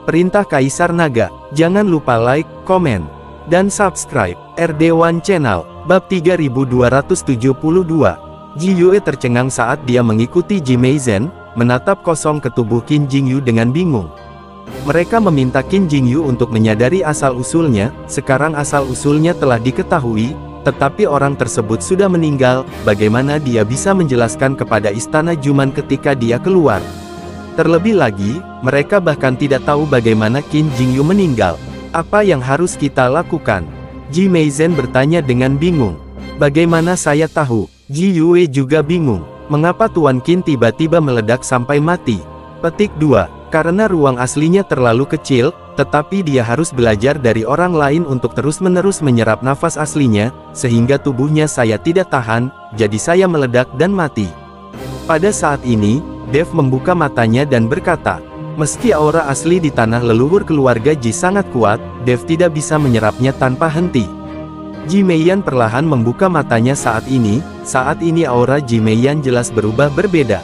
Perintah Kaisar Naga. Jangan lupa like, komen, dan subscribe RD1 Channel. Bab 3272. Ji Yue tercengang saat dia mengikuti Ji Meizhen, menatap kosong ke tubuh Qin Jingyu dengan bingung. Mereka meminta Qin Jingyu untuk menyadari asal-usulnya. Sekarang asal-usulnya telah diketahui, tetapi orang tersebut sudah meninggal. Bagaimana dia bisa menjelaskan kepada Istana Juman ketika dia keluar? Terlebih lagi, mereka bahkan tidak tahu bagaimana Qin Jingyu meninggal. Apa yang harus kita lakukan? Ji Meizhen bertanya dengan bingung. Bagaimana saya tahu? Ji Yue juga bingung. Mengapa Tuan Qin tiba-tiba meledak sampai mati? Petik 2. Karena ruang aslinya terlalu kecil, tetapi dia harus belajar dari orang lain untuk terus-menerus menyerap nafas aslinya, sehingga tubuhnya saya tidak tahan, jadi saya meledak dan mati. Pada saat ini, Dev membuka matanya dan berkata, meski aura asli di tanah leluhur keluarga Ji sangat kuat, Dev tidak bisa menyerapnya tanpa henti. Ji Meiyan perlahan membuka matanya saat ini aura Ji Meiyan jelas berubah berbeda.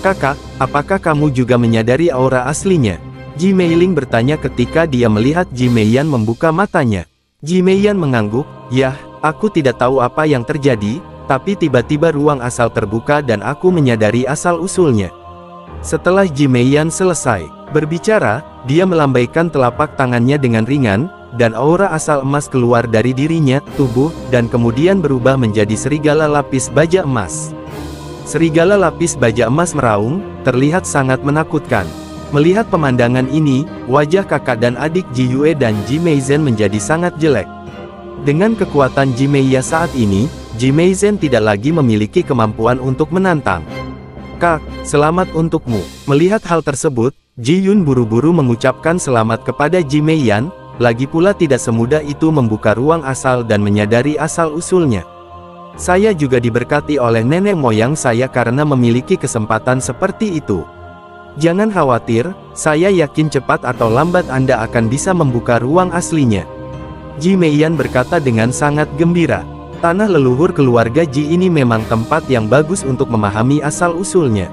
Kakak, apakah kamu juga menyadari aura aslinya? Ji Meiling bertanya ketika dia melihat Ji Meiyan membuka matanya. Ji Meiyan mengangguk, yah, aku tidak tahu apa yang terjadi, tapi tiba-tiba ruang asal terbuka dan aku menyadari asal-usulnya. Setelah Ji Meiyan selesai berbicara, dia melambaikan telapak tangannya dengan ringan, dan aura asal emas keluar dari dirinya, tubuh, dan kemudian berubah menjadi serigala lapis baja emas. Serigala lapis baja emas meraung, terlihat sangat menakutkan. Melihat pemandangan ini, wajah kakak dan adik Ji Yue dan Ji Meizhen menjadi sangat jelek. Dengan kekuatan Ji Meiya saat ini, Ji Meizhen tidak lagi memiliki kemampuan untuk menantang. Kak, selamat untukmu. Melihat hal tersebut, Ji Yun buru-buru mengucapkan selamat kepada Ji Meiyan, lagi pula tidak semudah itu membuka ruang asal dan menyadari asal-usulnya. Saya juga diberkati oleh nenek moyang saya karena memiliki kesempatan seperti itu. Jangan khawatir, saya yakin cepat atau lambat Anda akan bisa membuka ruang aslinya. Ji Meiyan berkata dengan sangat gembira. Tanah leluhur keluarga Ji ini memang tempat yang bagus untuk memahami asal-usulnya.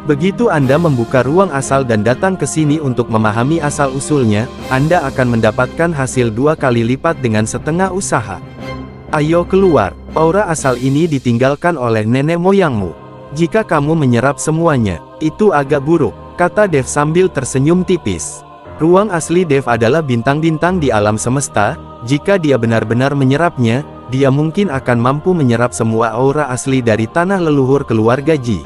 Begitu Anda membuka ruang asal dan datang ke sini untuk memahami asal-usulnya, Anda akan mendapatkan hasil 2 kali lipat dengan setengah usaha. Ayo keluar, aura asal ini ditinggalkan oleh nenek moyangmu. Jika kamu menyerap semuanya, itu agak buruk, kata Dev sambil tersenyum tipis. Ruang asli Dev adalah bintang-bintang di alam semesta, jika dia benar-benar menyerapnya, dia mungkin akan mampu menyerap semua aura asli dari tanah leluhur keluarga Ji.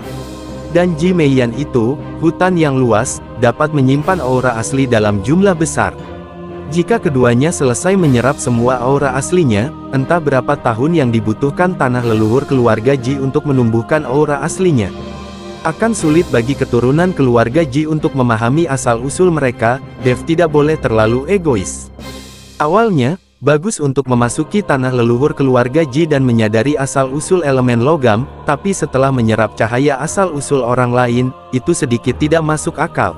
Dan Ji Meiyan itu, hutan yang luas, dapat menyimpan aura asli dalam jumlah besar. Jika keduanya selesai menyerap semua aura aslinya, entah berapa tahun yang dibutuhkan tanah leluhur keluarga Ji untuk menumbuhkan aura aslinya. Akan sulit bagi keturunan keluarga Ji untuk memahami asal-usul mereka. Dev tidak boleh terlalu egois. Awalnya, bagus untuk memasuki tanah leluhur keluarga Ji dan menyadari asal-usul elemen logam, tapi setelah menyerap cahaya asal-usul orang lain, itu sedikit tidak masuk akal.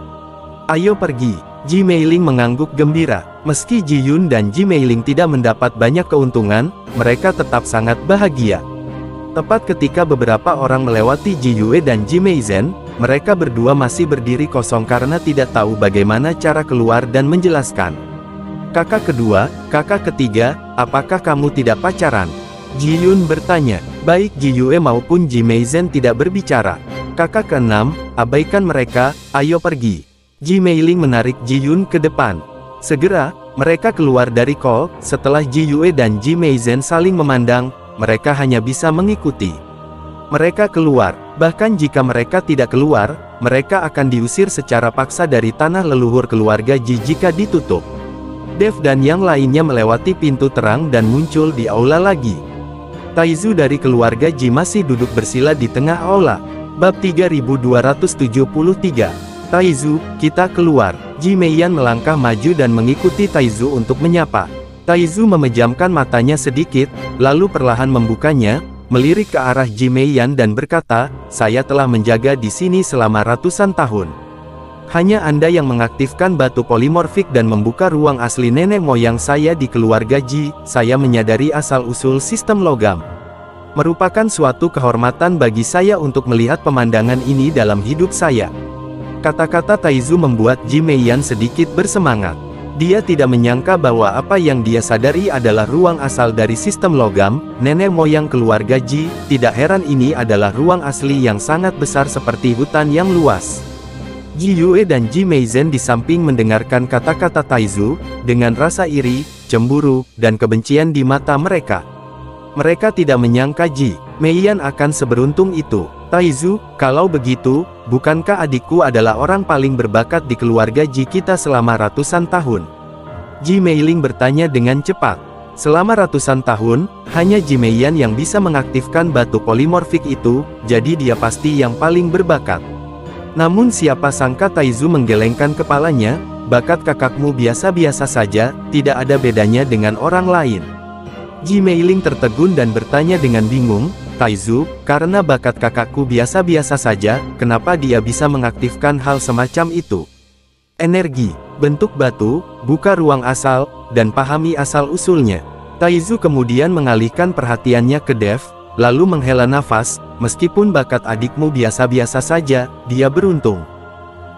Ayo pergi. Ji Meiling mengangguk gembira. Meski Ji Yun dan Ji Meiling tidak mendapat banyak keuntungan, mereka tetap sangat bahagia. Tepat ketika beberapa orang melewati Ji Yue dan Ji Meizhen, mereka berdua masih berdiri kosong karena tidak tahu bagaimana cara keluar dan menjelaskan. Kakak kedua, kakak ketiga, apakah kamu tidak pacaran? Ji Yun bertanya. Baik Ji Yue maupun Ji Meizhen tidak berbicara. Kakak keenam, abaikan mereka, ayo pergi. Ji Meiling menarik Ji Yun ke depan. Segera, mereka keluar dari call. Setelah Ji Yue dan Ji Meizhen saling memandang, mereka hanya bisa mengikuti. Mereka keluar, bahkan jika mereka tidak keluar, mereka akan diusir secara paksa dari tanah leluhur keluarga Ji jika ditutup. Dev dan yang lainnya melewati pintu terang dan muncul di aula lagi. Taizu dari keluarga Ji masih duduk bersila di tengah aula. Bab 3273. Taizu, kita keluar. Ji Meiyan melangkah maju dan mengikuti Taizu untuk menyapa. Taizu memejamkan matanya sedikit, lalu perlahan membukanya, melirik ke arah Ji Meiyan dan berkata, saya telah menjaga di sini selama ratusan tahun. Hanya Anda yang mengaktifkan batu polimorfik dan membuka ruang asli nenek moyang saya di keluarga Ji. Saya menyadari asal-usul sistem logam. Merupakan suatu kehormatan bagi saya untuk melihat pemandangan ini dalam hidup saya. Kata-kata Taizu membuat Ji Meiyan sedikit bersemangat. Dia tidak menyangka bahwa apa yang dia sadari adalah ruang asal dari sistem logam, nenek moyang keluarga Ji. Tidak heran ini adalah ruang asli yang sangat besar seperti hutan yang luas. Ji Yue dan Ji Meizhen di samping mendengarkan kata-kata Taizu, dengan rasa iri, cemburu, dan kebencian di mata mereka. Mereka tidak menyangka Ji Meiyan akan seberuntung itu. Taizu, kalau begitu, bukankah adikku adalah orang paling berbakat di keluarga Ji kita selama ratusan tahun? Ji Meiling bertanya dengan cepat. Selama ratusan tahun, hanya Ji Meiyan yang bisa mengaktifkan batu polimorfik itu, jadi dia pasti yang paling berbakat. Namun siapa sangka Taizu menggelengkan kepalanya, bakat kakakmu biasa-biasa saja, tidak ada bedanya dengan orang lain. Ji Meiling tertegun dan bertanya dengan bingung, Taizu, karena bakat kakakku biasa-biasa saja, kenapa dia bisa mengaktifkan hal semacam itu? Energi, bentuk batu, buka ruang asal, dan pahami asal-usulnya. Taizu kemudian mengalihkan perhatiannya ke Dev, lalu menghela nafas, meskipun bakat adikmu biasa-biasa saja, dia beruntung.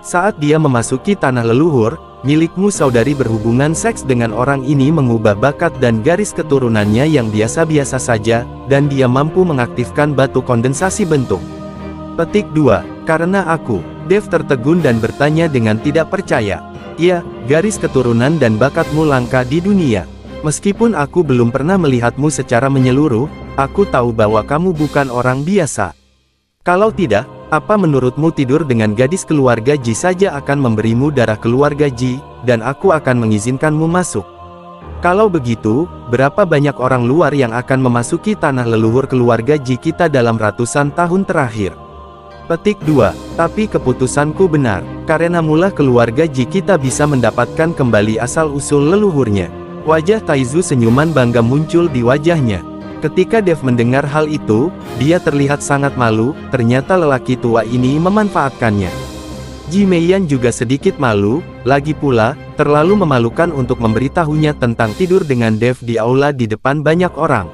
Saat dia memasuki tanah leluhur, milikmu saudari berhubungan seks dengan orang ini mengubah bakat dan garis keturunannya yang biasa-biasa saja, dan dia mampu mengaktifkan batu kondensasi bentuk. Petik 2. Karena aku, Dev tertegun dan bertanya dengan tidak percaya. Ya, garis keturunan dan bakatmu langka di dunia. Meskipun aku belum pernah melihatmu secara menyeluruh, aku tahu bahwa kamu bukan orang biasa. Kalau tidak, apa menurutmu tidur dengan gadis keluarga Ji saja akan memberimu darah keluarga Ji, dan aku akan mengizinkanmu masuk? Kalau begitu, berapa banyak orang luar yang akan memasuki tanah leluhur keluarga Ji kita dalam ratusan tahun terakhir? Petik 2. Tapi keputusanku benar, karena mula keluarga Ji kita bisa mendapatkan kembali asal-usul leluhurnya. Wajah Taizu senyuman bangga muncul di wajahnya. Ketika Dev mendengar hal itu, dia terlihat sangat malu, ternyata lelaki tua ini memanfaatkannya. Ji Meiyan juga sedikit malu, lagi pula, terlalu memalukan untuk memberitahunya tentang tidur dengan Dev di aula di depan banyak orang.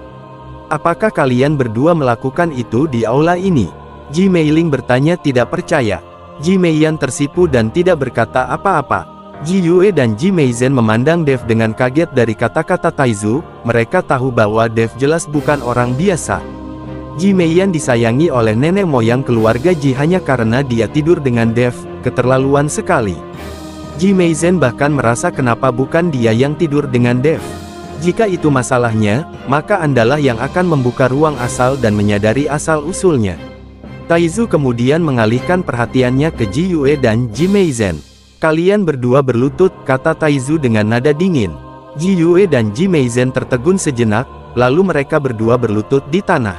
Apakah kalian berdua melakukan itu di aula ini? Ji Meiling bertanya tidak percaya. Ji Meiyan tersipu dan tidak berkata apa-apa. Ji Yue dan Ji Meizhen memandang Dev dengan kaget dari kata-kata Taizu, mereka tahu bahwa Dev jelas bukan orang biasa. Ji Meiyan disayangi oleh nenek moyang keluarga Ji hanya karena dia tidur dengan Dev, keterlaluan sekali. Ji Meizhen bahkan merasa kenapa bukan dia yang tidur dengan Dev. Jika itu masalahnya, maka Andalah yang akan membuka ruang asal dan menyadari asal-usulnya. Taizu kemudian mengalihkan perhatiannya ke Ji Yue dan Ji Meizhen. Kalian berdua berlutut, kata Taizu dengan nada dingin. Ji Yue dan Ji Meizhen tertegun sejenak, lalu mereka berdua berlutut di tanah.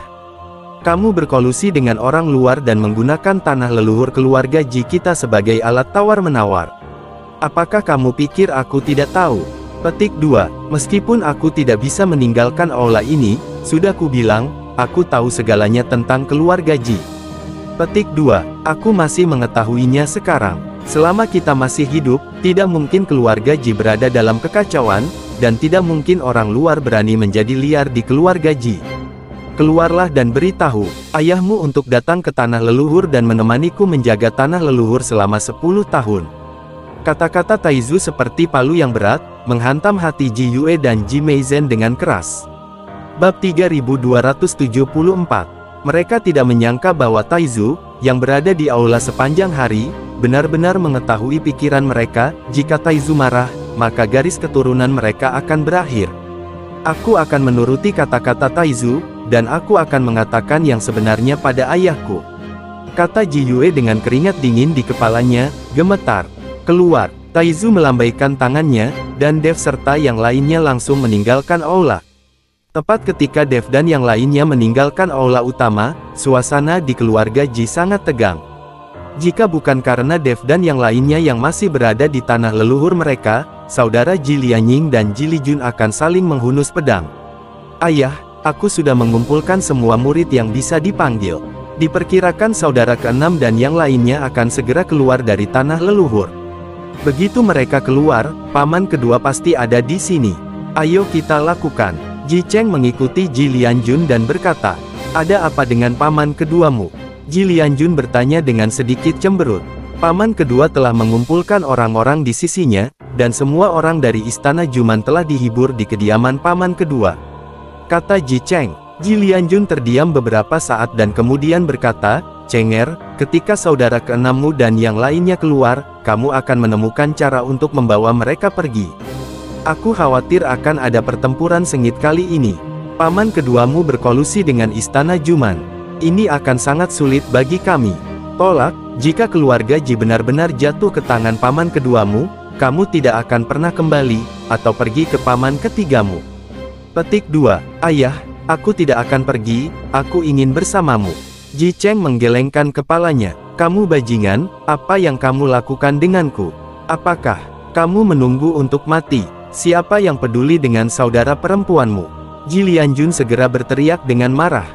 Kamu berkolusi dengan orang luar dan menggunakan tanah leluhur keluarga Ji kita sebagai alat tawar-menawar. Apakah kamu pikir aku tidak tahu? Petik 2. Meskipun aku tidak bisa meninggalkan aula ini, sudah kubilang, aku tahu segalanya tentang keluarga Ji. Petik 2. Aku masih mengetahuinya sekarang. Selama kita masih hidup, tidak mungkin keluarga Ji berada dalam kekacauan, dan tidak mungkin orang luar berani menjadi liar di keluarga Ji. Keluarlah dan beritahu ayahmu untuk datang ke tanah leluhur dan menemaniku menjaga tanah leluhur selama 10 tahun. Kata-kata Taizu seperti palu yang berat, menghantam hati Ji Yue dan Ji Meizhen dengan keras. Bab 3274. Mereka tidak menyangka bahwa Taizu, yang berada di aula sepanjang hari, benar-benar mengetahui pikiran mereka. Jika Taizu marah, maka garis keturunan mereka akan berakhir. Aku akan menuruti kata-kata Taizu, dan aku akan mengatakan yang sebenarnya pada ayahku. Kata Ji Yue dengan keringat dingin di kepalanya, gemetar. Keluar. Taizu melambaikan tangannya, dan Dev serta yang lainnya langsung meninggalkan aula. Tepat ketika Dev dan yang lainnya meninggalkan aula utama, suasana di keluarga Ji sangat tegang. Jika bukan karena Dev dan yang lainnya yang masih berada di tanah leluhur mereka, saudara Ji Lianying dan Ji Lijun akan saling menghunus pedang. Ayah, aku sudah mengumpulkan semua murid yang bisa dipanggil. Diperkirakan saudara keenam dan yang lainnya akan segera keluar dari tanah leluhur. Begitu mereka keluar, paman kedua pasti ada di sini. Ayo kita lakukan. Ji Cheng mengikuti Ji Lianjun dan berkata, ada apa dengan paman keduamu? Ji Lianjun bertanya dengan sedikit cemberut. Paman kedua telah mengumpulkan orang-orang di sisinya, dan semua orang dari Istana Juman telah dihibur di kediaman paman kedua. Kata Ji Cheng. Ji Lianjun terdiam beberapa saat dan kemudian berkata, "Cenger, ketika saudara keenammu dan yang lainnya keluar, kamu akan menemukan cara untuk membawa mereka pergi. Aku khawatir akan ada pertempuran sengit kali ini. Paman keduamu berkolusi dengan Istana Juman. Ini akan sangat sulit bagi kami. Tolak, jika keluarga Ji benar-benar jatuh ke tangan paman keduamu, kamu tidak akan pernah kembali, atau pergi ke paman ketigamu." Petik 2. Ayah, aku tidak akan pergi, aku ingin bersamamu. Ji Cheng menggelengkan kepalanya. Kamu bajingan, apa yang kamu lakukan denganku? Apakah kamu menunggu untuk mati? Siapa yang peduli dengan saudara perempuanmu? Ji Lianjun segera berteriak dengan marah.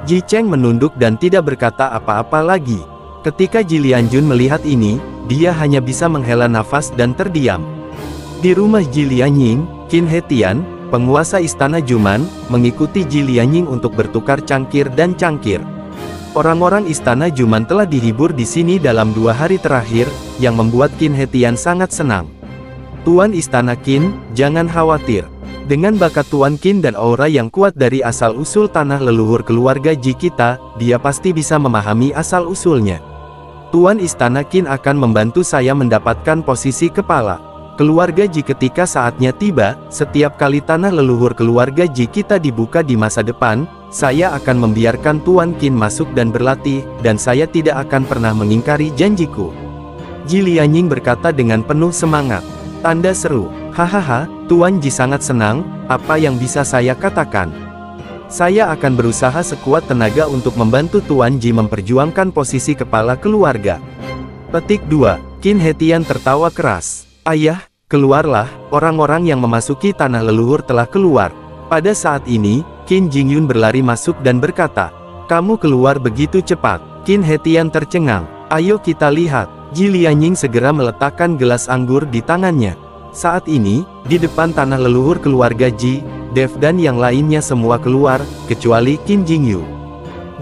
Ji Cheng menunduk dan tidak berkata apa-apa lagi. Ketika Ji Lianjun melihat ini, dia hanya bisa menghela nafas dan terdiam. Di rumah Ji Lianying, Qin He Tian, penguasa Istana Juman, mengikuti Ji Lianying untuk bertukar cangkir dan cangkir. Orang-orang Istana Juman telah dihibur di sini dalam 2 hari terakhir, yang membuat Qin He Tian sangat senang. Tuan Istana Qin, jangan khawatir. Dengan bakat Tuan Qin dan aura yang kuat dari asal-usul tanah leluhur keluarga Ji kita, dia pasti bisa memahami asal-usulnya. Tuan Istana Qin akan membantu saya mendapatkan posisi kepala keluarga Ji ketika saatnya tiba. Setiap kali tanah leluhur keluarga Ji kita dibuka di masa depan, saya akan membiarkan Tuan Qin masuk dan berlatih, dan saya tidak akan pernah mengingkari janjiku. Ji Lianying berkata dengan penuh semangat. Tanda seru. Hahaha, Tuan Ji sangat senang, apa yang bisa saya katakan? Saya akan berusaha sekuat tenaga untuk membantu Tuan Ji memperjuangkan posisi kepala keluarga. Petik 2. Qin He Tian tertawa keras. Ayah, keluarlah, orang-orang yang memasuki tanah leluhur telah keluar. Pada saat ini, Qin Jingyun berlari masuk dan berkata, "Kamu keluar begitu cepat." Qin He Tian tercengang. "Ayo kita lihat." Ji Lianying segera meletakkan gelas anggur di tangannya. Saat ini, di depan tanah leluhur keluarga Ji, Dev dan yang lainnya semua keluar, kecuali Qin Jingyu.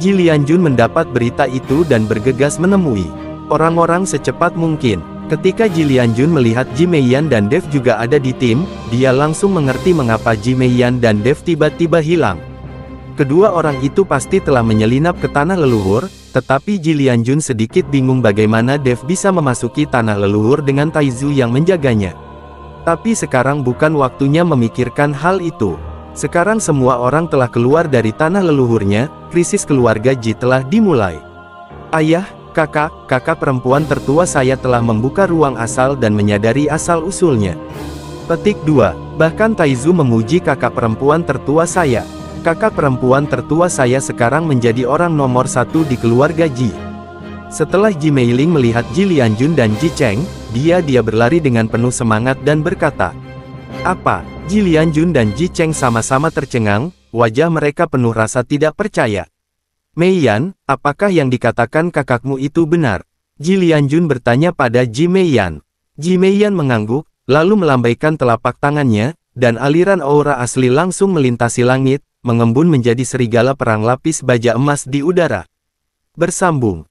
Ji Lianjun mendapat berita itu dan bergegas menemui orang-orang secepat mungkin. Ketika Ji Lianjun melihat Ji Meiyan dan Dev juga ada di tim, dia langsung mengerti mengapa Ji Meiyan dan Dev tiba-tiba hilang. Kedua orang itu pasti telah menyelinap ke tanah leluhur, tetapi Ji Lianjun sedikit bingung bagaimana Dev bisa memasuki tanah leluhur dengan Taizu yang menjaganya. Tapi sekarang bukan waktunya memikirkan hal itu. Sekarang semua orang telah keluar dari tanah leluhurnya, krisis keluarga Ji telah dimulai. Ayah, kakak perempuan tertua saya telah membuka ruang asal dan menyadari asal-usulnya. Petik 2. Bahkan Taizu memuji kakak perempuan tertua saya. Kakak perempuan tertua saya sekarang menjadi orang nomor 1 di keluarga Ji. Setelah Ji Meiling melihat Ji Lianjun dan Ji Cheng, dia berlari dengan penuh semangat dan berkata, "Apa?" Ji Lianjun dan Ji Cheng sama-sama tercengang, wajah mereka penuh rasa tidak percaya. "Meiyan, apakah yang dikatakan kakakmu itu benar?" Ji Lianjun bertanya pada Ji Meiyan. Ji Meiyan mengangguk, lalu melambaikan telapak tangannya, dan aliran aura asli langsung melintasi langit, mengembun menjadi serigala perang lapis baja emas di udara. Bersambung.